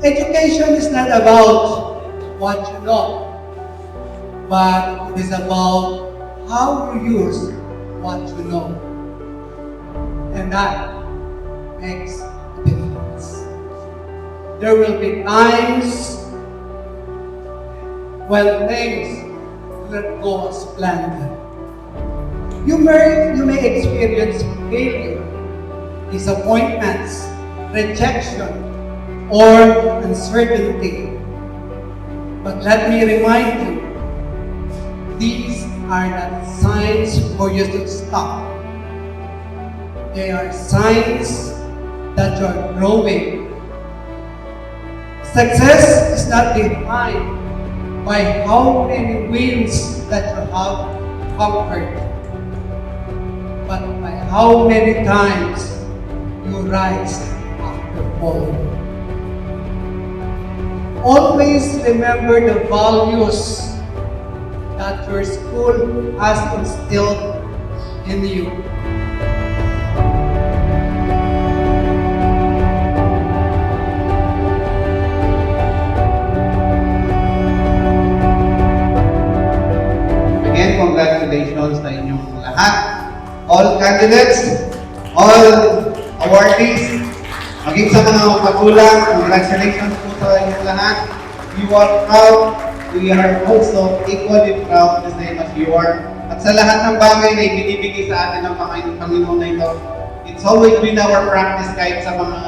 Education is not about what you know, but it is about how you use what you know. And that makes a difference. There will be times when things will go as planned. You may experience failure, disappointments, rejection, or uncertainty. But let me remind you, these are not signs for you to stop. They are signs that you are growing. Success is not defined by how many wins that you have conquered, but by how many times you rise after falling. Always remember the values that your school has instilled in you. Again, congratulations sa inyong lahat. All candidates, all awardees, maging sa mga magulang, congratulations po sa inyong lahat. You are proud, we are also equally proud the same as you are. At sa lahat ng bagay na ibinibigay sa atin ng Panginoon na ito, it's always been our practice kahit sa mga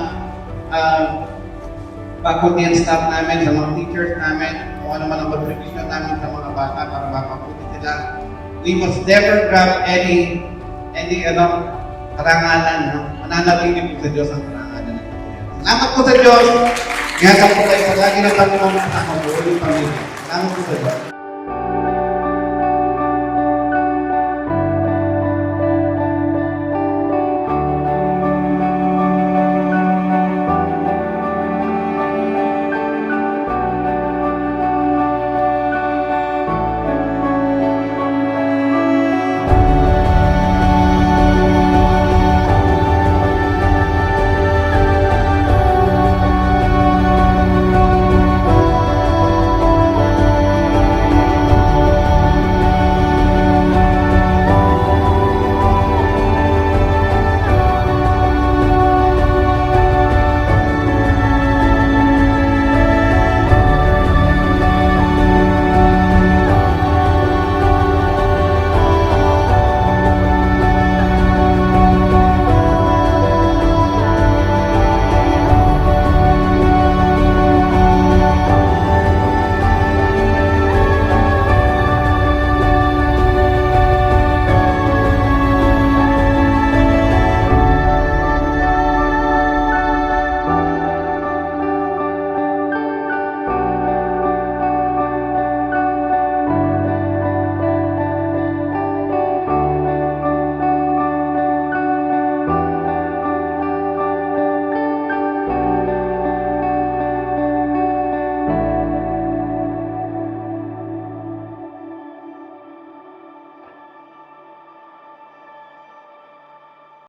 faculty and staff namin, sa mga teachers namin, kung ano man ang contribution namin sa mga bata para mapabuti sila. We must never grab any karangalan. No? Mananatili po sa Diyos ang karangalan. Salamat po sa Diyos. Ingatan po kayo sa lagi ng Panginoon at ang mabuhay pamilya. Salamat po sa Diyos.